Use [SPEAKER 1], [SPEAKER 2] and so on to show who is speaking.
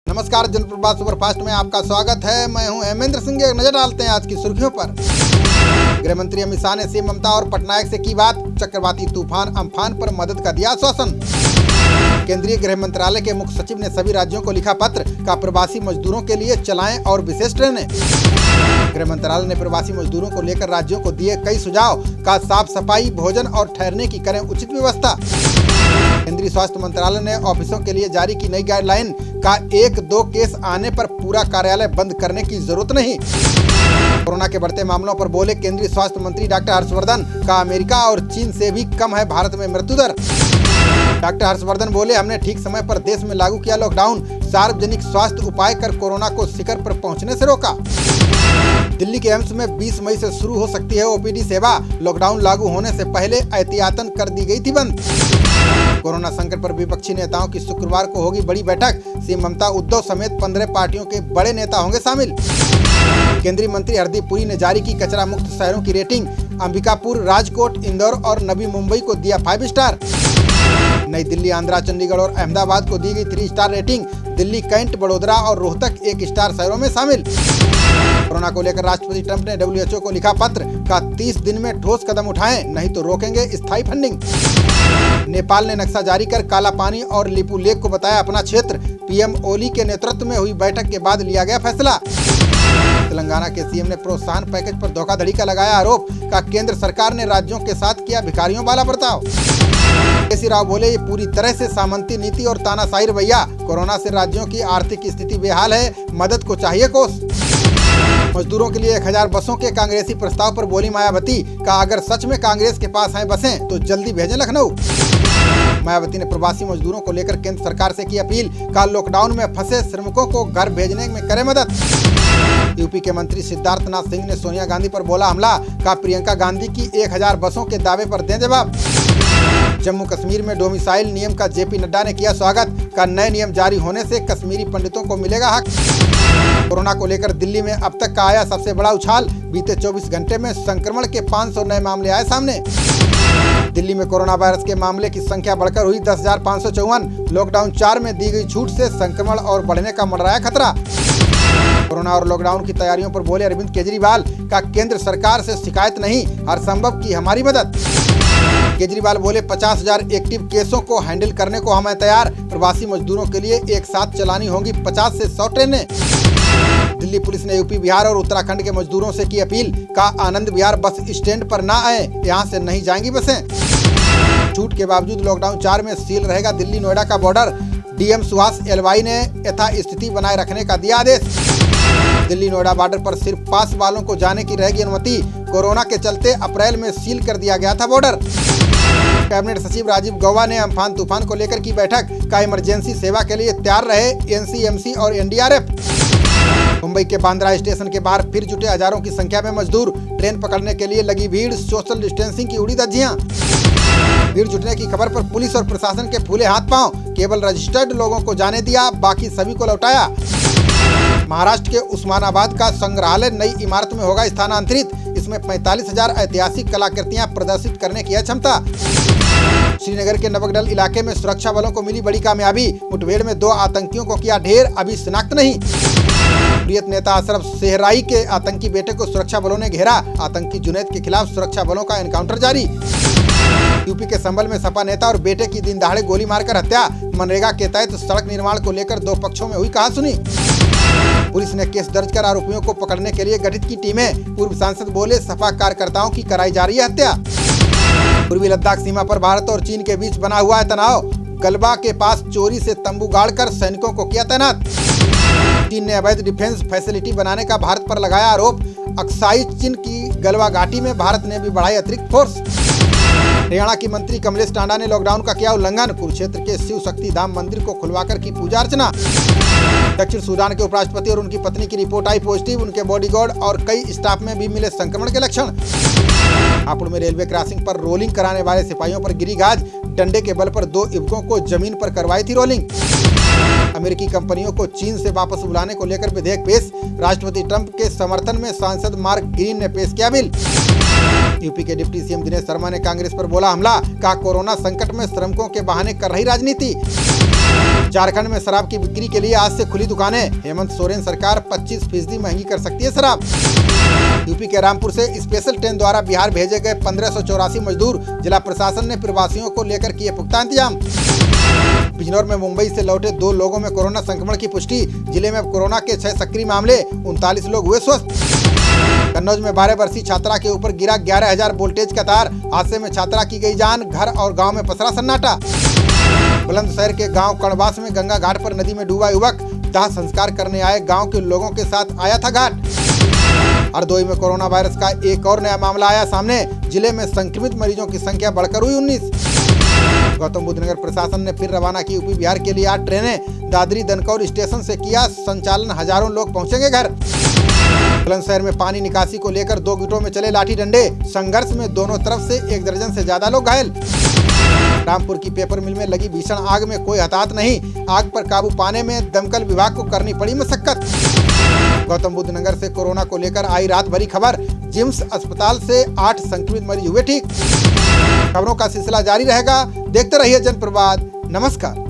[SPEAKER 1] नमस्कार, जनप्रभात सुपरफास्ट में आपका स्वागत है। मैं हूं हेमेंद्र सिंह। नजर डालते हैं आज की सुर्खियों पर। गृह मंत्री अमित शाह ने सीएम ममता और पटनायक से की बात। चक्रवाती तूफान अम्फान पर मदद का दिया आश्वासन। केंद्रीय गृह मंत्रालय के मुख्य सचिव ने सभी राज्यों को लिखा पत्र का प्रवासी मजदूरों के लिए चलाएं और विशेष ट्रेनें। गृह मंत्रालय ने प्रवासी मजदूरों को लेकर राज्यों को दिए कई सुझाव का साफ सफाई, भोजन और ठहरने की करें उचित व्यवस्था। केंद्रीय स्वास्थ्य मंत्रालय ने ऑफिसों के लिए जारी की नई गाइडलाइन का 1-2 केस आने पर पूरा कार्यालय बंद करने की जरूरत नहीं। कोरोना के बढ़ते मामलों पर बोले केंद्रीय स्वास्थ्य मंत्री डॉक्टर हर्षवर्धन का अमेरिका और चीन से भी कम है भारत में मृत्यु दर। डॉक्टर हर्षवर्धन बोले, हमने ठीक समय पर देश में लागू किया लॉकडाउन, सार्वजनिक स्वास्थ्य उपाय कर कोरोना को शिखर पर पहुंचने से रोका। दिल्ली के एम्स में 20 मई से शुरू हो सकती है ओपीडी सेवा। लॉकडाउन लागू होने से पहले एहतियातन कर दी गई थी बंद। कोरोना संकट पर विपक्षी नेताओं की शुक्रवार को होगी बड़ी बैठक। सीएम ममता, उद्धव समेत 15 पार्टियों के बड़े नेता होंगे शामिल। केंद्रीय मंत्री हरदीप पुरी ने जारी की कचरा मुक्त शहरों की रेटिंग। अंबिकापुर, राजकोट, इंदौर और नवी मुंबई को दिया 5 स्टार। नई दिल्ली, आंध्रा, चंडीगढ़ और अहमदाबाद को दी गई 3 star rating. Delhi, Cantt, Badodara और रोहतक 1 स्टार शहरों में शामिल। कोरोना को लेकर राष्ट्रपति ट्रंप ने डब्ल्यूएचओ को लिखा पत्र का 30 दिन में ठोस कदम उठाएं, नहीं तो रोकेंगे स्थायी फंडिंग। नेपाल ने नक्शा जारी कर काला पानी और लिपू लेक को बताया अपना क्षेत्र। पीएम ओली के नेतृत्व में हुई बैठक के बाद लिया गया फैसला। तेलंगाना के सीएम ने प्रोत्साहन पैकेज पर धोखाधड़ी का लगाया आरोप का केंद्र सरकार ने राज्यों के साथ किया भिखारियों वाला बर्ताव। केसी राव बोले, ये पूरी तरह से सामंती नीति और तानाशाही रवैया। कोरोना से राज्यों की आर्थिक स्थिति बेहाल है, मदद को चाहिए कोष। मजदूरों के लिए 1000 बसों के कांग्रेसी प्रस्ताव पर बोली मायावती का, अगर सच में कांग्रेस के पास हैं बसें तो जल्दी भेजें लखनऊ। मायावती ने प्रवासी मजदूरों को लेकर केंद्र सरकार से की अपील का, लॉकडाउन में फंसे श्रमिकों को घर भेजने में करे मदद। यूपी के मंत्री सिद्धार्थनाथ सिंह ने सोनिया गांधी पर बोला हमला का, प्रियंका गांधी की 1000 बसों के दावे पर दें जवाब। जम्मू कश्मीर में डोमिसाइल नियम का जेपी नड्डा ने किया स्वागत का, नए नियम जारी होने से कश्मीरी पंडितों को मिलेगा हक। कोरोना को लेकर दिल्ली में अब तक का आया सबसे बड़ा उछाल। बीते 24 घंटे में संक्रमण के 500 नए मामले आए सामने। दिल्ली में कोरोना वायरस के मामले की संख्या बढ़कर हुई 10,554। लॉकडाउन 4 में दी गई छूट से संक्रमण और बढ़ने का मंडराया खतरा। कोरोना और लॉकडाउन की तैयारियों पर बोले अरविंद केजरीवाल का, केंद्र सरकार से शिकायत नहीं, हर संभव की हमारी मदद। केजरीवाल बोले, 50,000 एक्टिव केसों को हैंडल करने को हम तैयार। प्रवासी मजदूरों के लिए एक साथ चलानी होंगी 50 से 100 ट्रेनें। दिल्ली पुलिस ने यूपी, बिहार और उत्तराखंड के मजदूरों से की अपील का, आनंद विहार बस स्टैंड पर ना आए, यहाँ से नहीं जाएंगी बसें। छूट के बावजूद लॉकडाउन 4 में सील रहेगा दिल्ली नोएडा का बॉर्डर। डीएम सुहास एलवाई ने यथास्थिति बनाए रखने का दिया आदेश। दिल्ली नोएडा बॉर्डर पर सिर्फ पास वालों को जाने की रहेगी अनुमति। कोरोना के चलते अप्रैल में सील कर दिया गया था बॉर्डर। कैबिनेट सचिव राजीव गौबा ने अम्फान तूफान को लेकर की बैठक का, इमरजेंसी सेवा के लिए तैयार रहे एनसीएमसी और एनडीआरएफ। मुंबई के बांद्रा स्टेशन के बाहर फिर जुटे हजारों की संख्या में मजदूर। ट्रेन पकड़ने के लिए लगी भीड़, सोशल डिस्टेंसिंग की उड़ी धज्जियां। भीड़ जुटने की खबर पर पुलिस और प्रशासन के फूले हाथ पांव। केवल रजिस्टर्ड लोगों को जाने दिया, बाकी सभी को लौटाया। महाराष्ट्र के उस्मानाबाद का संग्रहालय नई इमारत में होगा स्थानांतरित। इसमें 45,000 ऐतिहासिक कलाकृतियां प्रदर्शित करने की है क्षमता। श्रीनगर के नवगढ़ इलाके में सुरक्षा बलों को मिली बड़ी कामयाबी। मुठभेड़ में 2 आतंकियों को किया ढेर, अभी शिनाख्त नहीं। हुर्रियत नेता अशरफ सेहराई के आतंकी बेटे को सुरक्षा बलों ने घेरा। आतंकी जुनैद के खिलाफ सुरक्षा बलों का एनकाउंटर जारी। यूपी के संभल में सपा नेता और बेटे की दिन दहाड़े गोली मारकर हत्या। मनरेगा के तहत सड़क निर्माण को लेकर 2 पक्षों में हुई कहासुनी। पुलिस ने केस दर्ज कर आरोपियों को पकड़ने के लिए गठित की टीमें। पूर्व सांसद बोले, सपा कार्यकर्ताओं की कराई जा रही है हत्या। पूर्वी लद्दाख सीमा पर भारत और चीन के बीच बना हुआ है तनाव। गलबा के पास चोरी से तंबू गाड़कर सैनिकों को किया तैनात। चीन ने अवैध डिफेंस फैसिलिटी बनाने का भारत पर लगाया आरोप। अक्साई चीन की गलवा घाटी में भारत ने भी बढ़ाई अतिरिक्त फोर्स। हरियाणा की मंत्री कमलेश टांडा ने लॉकडाउन का किया उल्लंघन। कुरुक्षेत्र के शिव शक्ति धाम मंदिर को खुलवाकर की पूजा अर्चना। दक्षिण सूडान के उपराष्ट्रपति और उनकी पत्नी की रिपोर्ट आई पॉजिटिव। उनके बॉडीगार्ड और कई स्टाफ में भी मिले संक्रमण के लक्षण। हापुड़ में रेलवे क्रॉसिंग पर रोलिंग कराने वाले सिपाहियों पर गिरी गाज। डंडे के बल पर 2 युवकों को जमीन पर करवाई थी रोलिंग। अमेरिकी कंपनियों को चीन से वापस बुलाने को लेकर विधेयक पेश। राष्ट्रपति ट्रंप के समर्थन में सांसद मार्क ग्रीन ने पेश किया बिल। यूपी के डिप्टी सीएम दिनेश शर्मा ने कांग्रेस पर बोला हमला, कहा कोरोना संकट में श्रमिकों के बहाने कर रही राजनीति। झारखंड में शराब की बिक्री के लिए आज से खुली दुकानें। हेमंत सोरेन सरकार 25% महंगी कर सकती है शराब। यूपी के रामपुर से स्पेशल ट्रेन द्वारा बिहार भेजे गए 1584 मजदूर। जिला प्रशासन ने प्रवासियों को लेकर किए पुख्ता इंतजाम। बिजनौर में मुंबई से लौटे 2 लोगों में कोरोना संक्रमण की पुष्टि। जिले में अब कोरोना के 6 सक्रिय मामले, 39 लोग हुए स्वस्थ। कन्नौज में 12 वर्षीय छात्रा के ऊपर गिरा 11,000 वोल्टेज का तार। हादसे में छात्रा की गई जान। घर और गांव में पसरा सन्नाटा। बुलंदशहर के गांव कड़वास में गंगा घाट पर नदी में डूबा युवक। दाह संस्कार करने आए गांव के लोगों के साथ आया था घाट। हरदोई में कोरोना वायरस का एक और नया मामला आया सामने। जिले में संक्रमित मरीजों की संख्या बढ़कर हुई 19। गौतम बुद्ध नगर प्रशासन ने फिर रवाना की यूपी बिहार के लिए 8 ट्रेनें। दादरी दनकौर स्टेशन से किया संचालन। हजारों लोग पहुंचेंगे घर। बुलंदशहर में पानी निकासी को लेकर 2 गुटों में चले लाठी डंडे। संघर्ष में दोनों तरफ से 1 दर्जन से ज्यादा लोग घायल। रामपुर की पेपर मिल में लगी भीषण आग में कोई हताहत नहीं। आग पर काबू पाने में दमकल विभाग को करनी पड़ी मशक्कत। गौतम बुद्ध नगर से कोरोना को लेकर आई रात भरी खबर। जिम्स अस्पताल से 8 संक्रमित मरीज हुए ठीक। खबरों का सिलसिला जारी रहेगा। देखते रहिए जनप्रवाद। नमस्कार।